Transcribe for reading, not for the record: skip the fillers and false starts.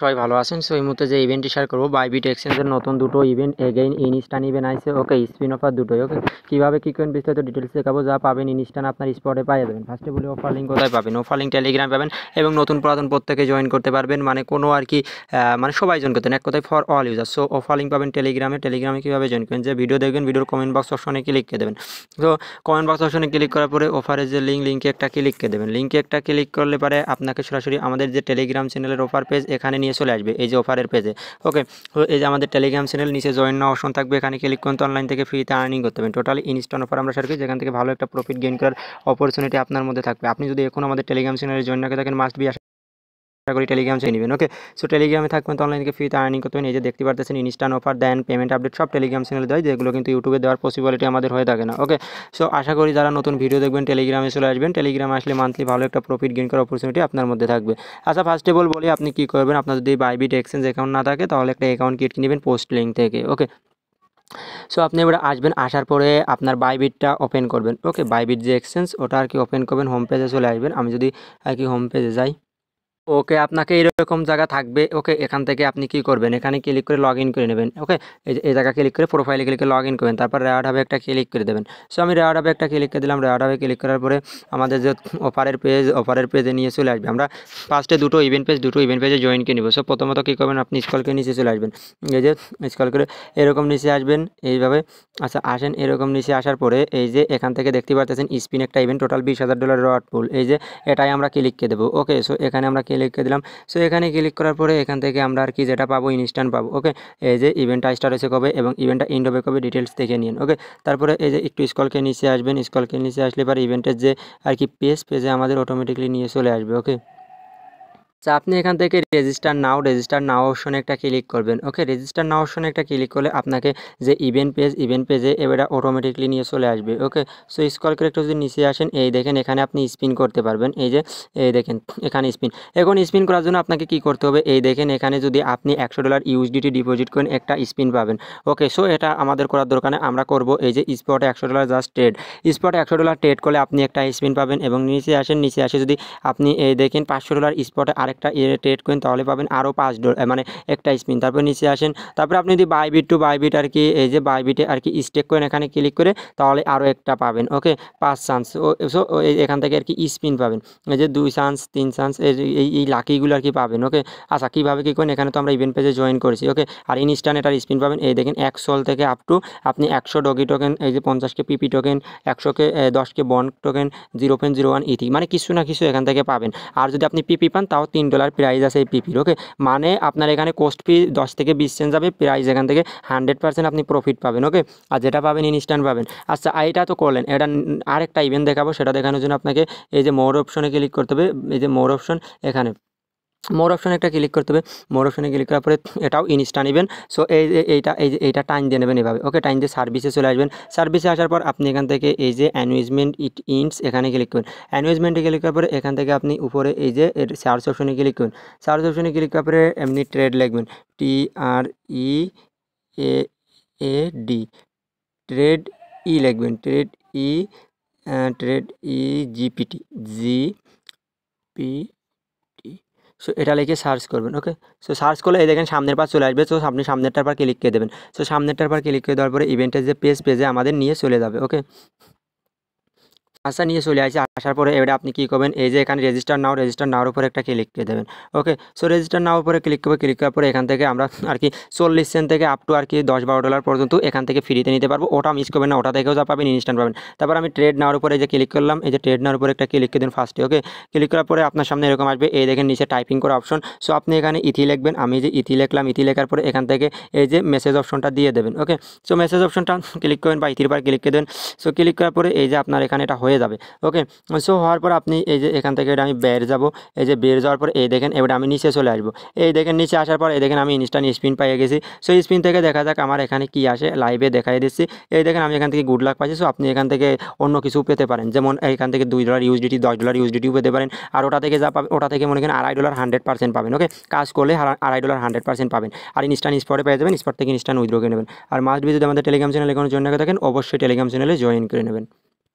সবাই ভালো আছেন। সো এই মুহূর্তে যে ইভেন্টটি শেয়ার করবো, বাইবিট এক্সচেঞ্জের নতুন দুটো ইভেন্ট এগেইন ইনস্টান ইভেন্ট আছে। ওকে, স্পিন অফার দুটোই। ওকে, কীভাবে কী করেন বিস্তারিত ডিটেলস দেখাবো। যা পাবেন ইনস্টান আপনার স্পটে পাই যাবেন। ফার্স্টে বলি অফার লিঙ্ক কোথায় পাবেন। অফার লিঙ্ক টেলিগ্রাম পাবেন এবং নতুন পুরাতন প্রত্যেকে জয়েন করতে পারবেন, মানে কোনো আর কি মানে সবাই জয়েন করতেন এক কথায়, for all user. So offer link পাবেন টেলিগ্রামে কীভাবে জয়েন করেন, যে ভিডিও দেখবেন ভিডিওর কমেন্ট বক্স অপশনে ক্লিক করে দেবেন। তো কমেন্ট বক্স অপশনে ক্লিক করার পরে অফারের যে লিঙ্কে একটা ক্লিক করে দেবেন। লিঙ্কে একটা ক্লিক করলে পরে আপনাকে সরাসরি আমাদের যে টেলিগ্রাম চ্যানেলের অফার পেজ এখানে নিয়ে চলে আসবে, এই যে অফারের পেজে। ওকে, তো এই যে আমাদের টেলিগ্রাম চ্যানেল, নিচে জয়েন নাও অপশন থাকবে, এখানে ক্লিক করুন। তো অনলাইন থেকে ফ্রিতে আর্নিং করতে পারবেন। টোটালি ইনস্ট্যান্ট অফার আমরা শেয়ার করি, যেখান থেকে ভালো একটা প্রফিট গেইন করার অপরচুনিটি আপনার মধ্যে থাকবে। আপনি যদি এখন আমাদের টেলিগ্রাম চ্যানেলে জয়েন না করে থাকেন, মাস্ট বি আশা করি টেলিগ্রাম চেয়ে নেবেন। ওকে, সো টেলিগ্রামে থাকবেন তো অনলাইন থেকে ফ্রিতে আর্নিং করতে পারেন। এই যে দেখতে পাচ্ছেন ইনস্ট্যান্ট অফার দেন, পেমেন্ট আপডেট সব টেলিগ্রাম চ্যানেলে দেয়, যেগুলো কিন্তু ইউটিউবে দেওয়ার পসিবিলিটি আমাদের হয়ে থাকে না। ওকে, সো আশা করি যারা নতুন ভিডিও দেখবেন টেলিগ্রামে চলে আসবেন। টেলিগ্রামে আসলে মান্থলি ভালো একটা প্রফিট গেইন করার অপরচুনিটি আপনার মধ্যে থাকবে। আচ্ছা, ফার্স্ট অফ অল বলি আপনি কী করবেন। আপনার যদি বাইবিট এক্সচেঞ্জ অ্যাকাউন্ট না থাকে তাহলে একটা অ্যাকাউন্ট ক্রিয়েট নেবেন পোস্ট লিঙ্ক থেকে। ওকে, সো আপনি এবার আসবেন, আসার পরে আপনার বাইবিটটা ওপেন করবেন। ওকে, বাইবিট যে এক্সচেঞ্জ ওটা আর কি ওপেন করবেন, হোম পেজে চলে আসবেন। আমি যদি আর কি হোম পেজে যাই, ওকে, আপনাকে এরকম জায়গা থাকবে। ওকে, এখান থেকে আপনি কি করবেন, এখানে ক্লিক করে লগ ইন করে নেবেন। ওকে, এই জায়গা ক্লিক করে প্রোফাইলে ক্লিক করে লগ ইন করবেন, তারপর রেওয়ার্ড হাবে একটা ক্লিক করে দেবেন। সো আমি রেওয়ার্ড হাবে একটা ক্লিক করে দিলাম। রেওয়ার্ড হাবে ক্লিক করার পরে আমাদের যে অফারের পেজে নিয়ে চলে আসবে। আমরা ফার্স্টে দুটো ইভেন্ট পেজে জয়েন করে নিব। সো প্রথমত কী করবেন, আপনি স্ক্রল করে নিচে চলে আসবেন। এই যে স্ক্রল করে এরকম নিচে আসবেন এইভাবে। আচ্ছা, আসেন, এরকম নিচে আসার পরে এই যে এখান থেকে দেখতে পাচ্ছেন স্পিন একটা ইভেন্ট, টোটাল $20,000 রেওয়ার্ড পুল। এই যে এটাই আমরা ক্লিক করে দেবো। ওকে, সো এখানে আমরা ক্লিক করে দিলাম। সো এখানে ক্লিক করার পরে এখান থেকে আমরা আর কি যেটা পাবো, ইনস্ট্যান্ট পাবো। ওকে, এই যে ইভেন্টটা স্টার্ট হয়েছে কবে এবং ইভেন্টটা এন্ড হবে কবে, ডিটেলস দেখে নিন। ওকে, তারপরে এই যে একটু স্ক্রলকে নিচে আসবেন। স্ক্রলকে নিচে আসলে পরে ইভেন্টের যে আর কি পেজে আমাদের অটোমেটিকলি নিয়ে চলে আসবে। ওকে, আচ্ছা, আপনি এখান থেকে রেজিস্টার নাও অপশনে একটা ক্লিক করবেন। ওকে, রেজিস্টার নাও অপশনে একটা ক্লিক করলে আপনাকে যে ইভেন্ট পেজে এবারে অটোমেটিকলি নিয়ে চলে আসবে। ওকে, সো স্ক্রল করে একটু যদি নিচে আসেন, এই দেখেন এখানে আপনি স্পিন করতে পারবেন। এই দেখেন এখানে স্পিন। এখন স্পিন করার জন্য আপনাকে কি করতে হবে, এই দেখেন এখানে যদি আপনি $100 ইউএসডিটি ডিপোজিট করেন একটা স্পিন পাবেন। ওকে, সো এটা আমাদের করার দরকার নেই, আমরা করব এই যে স্পটে $100 জাস্ট ট্রেড। স্পটে $100 ট্রেড করলে আপনি একটা স্পিন পাবেন এবং নিচে আসে যদি আপনি এই দেখেন $500 স্পটে আরেকটা ট্রেড করেন তাহলে পাবেন আরও $5, মানে একটা স্পিন। তারপর নিচে আসেন, তারপর আপনি যদি বাইবিট আর কি এই যে বাইবিটে আর কি স্টেক করেন, এখানে ক্লিক করে তাহলে আরও একটা পাবেন। ওকে, 5 চান্স। সো এখান থেকে আর কি স্পিন পাবেন, এই যে 2 চান্স 3 চান্স এই লাকিগুলো আর কি পাবেন। ওকে, আচ্ছা, কীভাবে কী করেন, এখানে তো আমরা ইভেন্ট পেজে জয়েন করেছি। ওকে, আর ইনস্ট্যান্ট এটার স্পিন পাবেন। এই দেখেন 1 সোল থেকে আপ টু আপনি 100 ডগি টোকেন, এই যে 50কে পিপি টোকেন, 100কে 10কে বন্ড টোকেন, 0.01 ইথি, মানে কিছু না কিছু এখান থেকে পাবেন। আর যদি আপনি পিপি পান তাও $3 প্রাইস আছে এই পিপির। ওকে, মানে আপনার এখানে কোস্ট ফি 10 থেকে 20 সেন্ট যাবে, প্রাইস এখান থেকে 100% আপনি প্রফিট পাবেন। ওকে, আর যেটা পাবেন ইনস্ট্যান্ট পাবেন। আচ্ছা, এটা তো করলেন, এটা আরেকটা ইভেন্ট দেখাবো, সেটা দেখানোর জন্য আপনাকে এই যে মোর অপশনে ক্লিক করতে হবে। এই যে মোর অপশন, এখানে মোর অপশনে একটা ক্লিক করতে হবে। মোর অপশনে ক্লিক করার পরে এটাও ইনস্ট্যান্ট ইভেন্ট। সো এইটা টাইম দিয়ে নেবেন এভাবে। ওকে, টাইম দিয়ে সার্ভিসে চলে আসবেন। সার্ভিসে আসার পর আপনি এখান থেকে এই যে অ্যানুইজমেন্ট ইন্টস এখানে ক্লিক করবেন। অ্যানুইজমেন্টে ক্লিক করার পরে এখান থেকে আপনি উপরে এই যে সার্চ অপশনে ক্লিক করুন। সার্চ অপশনে ক্লিক করার পরে এমনি ট্রেড লিখবেন, TREAD, ট্রেড লিখবেন, ট্রেড জিপিটি, সো এটা লিখে সার্চ করবেন। ওকে, সো সার্চ করলে এই দেখেন সামনের পাশ চলে আসবে। সো আপনি সামনেরটার পর ক্লিক করে দেবেন। সো সামনেরটার পর ক্লিক করে দেওয়ার পরে ইভেন্টের যে পেজে আমাদের নিয়ে চলে যাবে। ওকে, আচ্ছা, নিয়ে চলে আসে। আসার পরে এবারে আপনি কী করবেন, এই যে এখানে রেজিস্টার নাওর উপরে একটা ক্লিক করে দেবেন। ওকে, সো রেজিস্টার নাওর উপরে ক্লিক করার পরে এখান থেকে আমরা আর কি 40 সেন্ট থেকে আপ টু আর কি $10-12 পর্যন্ত এখান থেকে ফ্রিতে নিতে পারবো। ওটা মিস করবেন না, ওটা থেকেও যা পাবেন ইনস্ট্যান্ট পাবেন। তারপর আমি ট্রেড নাওর উপরে যে ক্লিক করলাম, এই যে ট্রেড নাওর উপরে একটা ক্লিক করে দেন ফার্স্টে। ওকে, ক্লিক করার পরে আপনার সামনে এরকম আসবে, এই দেখেন নিচে টাইপিং করা অপশন। সো আপনি এখানে ইথি লিখবেন। আমি যে ইথি লিখলাম, ইথি লেখার পরে এখান থেকে এই যে মেসেজ অপশনটা দিয়ে দেবেন। ওকে, সো মেসেজ অপশনটা ক্লিক করবেন বা ইথির পর ক্লিক করে দেন। সো ক্লিক করার পরে এই যে আপনার এখানে এটা হয়ে যাবে। ওকে, সো হওয়ার পর আপনি এই যে এখান থেকে আমি বের যাব। এই যে বের যাওয়ার পর এই দেখেন এবার আমি নিচে চলে আসবো। এই দেখেন নিচে আসার পর এই দেখেন আমি ইনস্ট্যান্ট স্পিন পেয়ে গেছি। সো স্পিন থেকে দেখা যাক আমার এখানে কি আসে, লাইভে দেখাই দিচ্ছি। এই দেখেন আমি এখান থেকে গুড লাক পাচ্ছি। সো আপনি এখান থেকে অন্য কিছু পেতে পারেন, যেমন এখান থেকে $2 ইউএসডিটি, $10 ইউএসডিটিও পেতে পারেন। আর ওটা থেকে যা পাবেন, ওটা থেকে মনে করেন $2.5 100% পাবেন। ওকে, কাজ করলে $2.5 100% পাবেন। আর ইনস্ট্যান্ট স্পটে পেয়ে যাবেন, স্পট থেকে ইনস্ট্যান্ট উইথড্র করে নেবেন। আর মাস্ট বি যদি আমাদের টেলিগ্রাম চ্যানেলে কোনো জয়েন করে থাকেন, অবশ্যই টেলিগ্রাম চ্যানেলে জয়েন করে নেবেন।